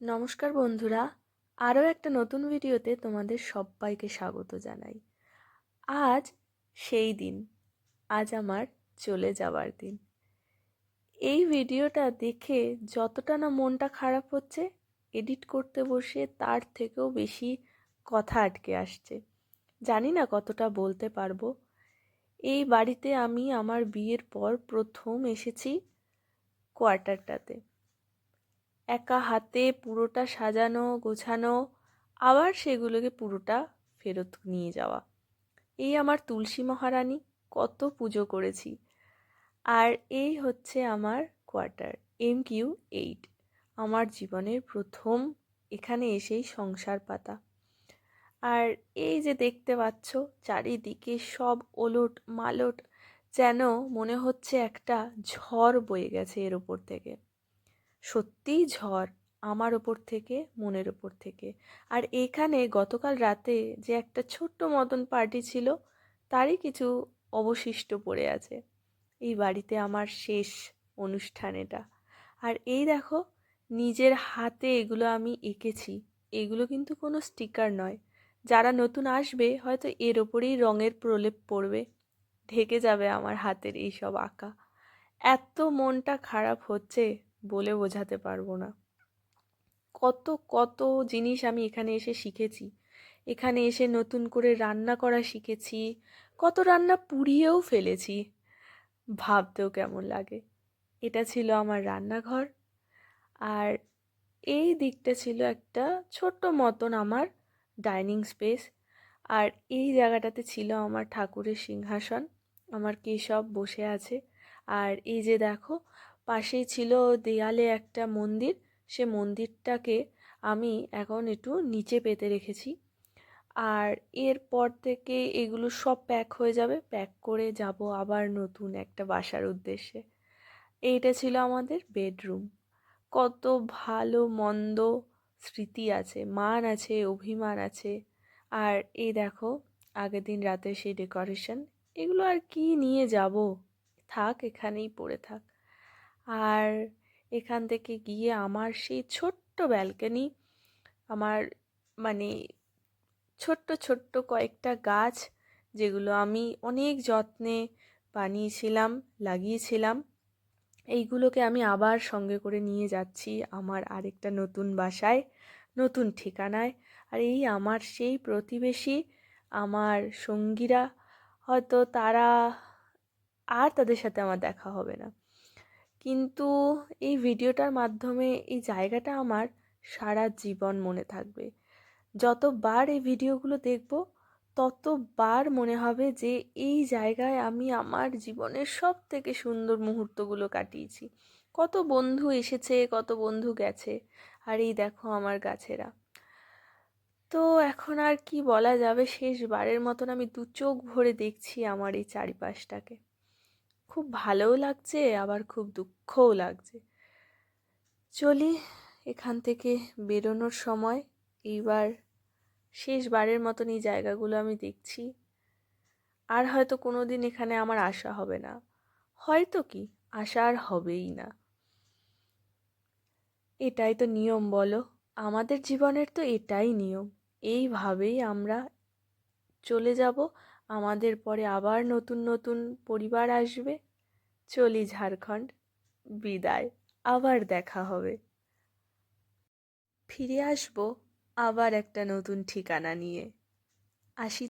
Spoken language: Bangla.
নমস্কার বন্ধুরা, আরও একটা নতুন ভিডিওতে তোমাদের সবাইকে স্বাগত জানাই। আজ সেই দিন, আজ আমার চলে যাওয়ার দিন। এই ভিডিওটা দেখে যতটা না মনটা খারাপ হচ্ছে, এডিট করতে বসে তার থেকেও বেশি কথা আটকে আসছে। জানি না কতটা বলতে পারবো। এই বাড়িতে আমি আমার বিয়ের পর প্রথম এসেছি কোয়ার্টারটাতে। একা হাতে পুরোটা সাজানো গোছানো, আবার সেগুলোকে পুরোটা ফেরত নিয়ে যাওয়া। এই আমার তুলসী মহারানী, কত পুজো করেছি। আর এই হচ্ছে আমার কোয়ার্টার, MQ8। আমার জীবনের প্রথম এখানে এসেই সংসার পাতা। আর এই যে দেখতে পাচ্ছ চারিদিকে সব ওলট মালট, যেন মনে হচ্ছে একটা ঝড় বয়ে গেছে এর ওপর থেকে। সত্যিই ঝড়, আমার ওপর থেকে, মনের ওপর থেকে। আর এখানে গতকাল রাতে যে একটা ছোট্ট মতন পার্টি ছিল, তারই কিছু অবশিষ্ট পড়ে আছে। এই বাড়িতে আমার শেষ অনুষ্ঠান এটা। আর এই দেখো, নিজের হাতে এগুলো আমি এঁকেছি। এগুলো কিন্তু কোনো স্টিকার নয়। যারা নতুন আসবে হয়তো এর ওপরেই রঙের প্রলেপ পড়বে, ঢেকে যাবে আমার হাতের এই সব আঁকা। এত মনটা খারাপ হচ্ছে, বলে বোঝাতে পারবো না। কত কত জিনিস আমি এখানে এসে শিখেছি। এখানে এসে নতুন করে রান্না করা শিখেছি, কত রান্না পুড়িয়েও ফেলেছি, ভাবতেও কেমন লাগে। এটা ছিল আমার রান্নাঘর, আর এই দিকটা ছিল একটা ছোট্ট মতন আমার ডাইনিং স্পেস। আর এই জায়গাটাতে ছিল আমার ঠাকুরের সিংহাসন, আমার কেশব বসে আছে। আর এই যে দেখো, পাশেই ছিল দেয়ালে একটা মন্দির, সে মন্দিরটাকে আমি এখন একটু নিচে পেতে রেখেছি। আর এরপর থেকে এগুলো সব প্যাক হয়ে যাবে, প্যাক করে যাব আবার নতুন একটা বাসার উদ্দেশ্যে। এইটা ছিল আমাদের বেডরুম। কত ভালো মন্দ স্মৃতি আছে, মান আছে, অভিমান আছে। আর এই দেখো, আগের দিন রাতে সেই ডেকোরেশন, এগুলো আর কি নিয়ে যাব, থাক এখানেই পড়ে থাক। আর এখান থেকে গিয়ে আমার সেই ছোট্ট ব্যালকনি, আমার মানে ছোট্ট ছোট্ট কয়েকটা গাছ, যেগুলো আমি অনেক যত্নে বানিয়েছিলাম, লাগিয়েছিলাম, এইগুলোকে আমি আবার সঙ্গে করে নিয়ে যাচ্ছি আমার আরেকটা নতুন বাসায়, নতুন ঠিকানায়। আর এই আমার সেই প্রতিবেশী, আমার সঙ্গীরা, হয়তো তারা আর তাদের সাথে আমার দেখা হবে না, কিন্তু এই ভিডিওটার মাধ্যমে এই জায়গাটা আমার সারা জীবন মনে থাকবে। যতবার এই ভিডিওগুলো দেখব, ততবার মনে হবে যে এই জায়গায় আমি আমার জীবনের সব থেকে সুন্দর মুহূর্তগুলো কাটিয়েছি। কত বন্ধু এসেছে, কত বন্ধু গেছে, আর এই দেখো আমার গাছেরা। তো এখন আর কি বলা যাবে, শেষবারের মতন আমি দু চোখ ভরে দেখছি আমার এই চারিপাশটাকে। খুব ভালোও লাগছে, আবার খুব দুঃখও লাগছে। চলি, এখান থেকে বেরোনোর সময়। এইবার শেষবারের মতন এই জায়গাগুলো আমি দেখছি। আর হয়তো কোনো দিন এখানে আমার আসা হবে না, হয়তো কি আসা আর হবেই না। এটাই তো নিয়ম বলো, আমাদের জীবনের তো এটাই নিয়ম। এইভাবেই আমরা চলে যাব, আমাদের পরে আবার নতুন নতুন পরিবার আসবে। চলি ঝাড়খণ্ড, বিদায়, আবার দেখা হবে। ফিরে আসবো আবার একটা নতুন ঠিকানা নিয়ে। আসি।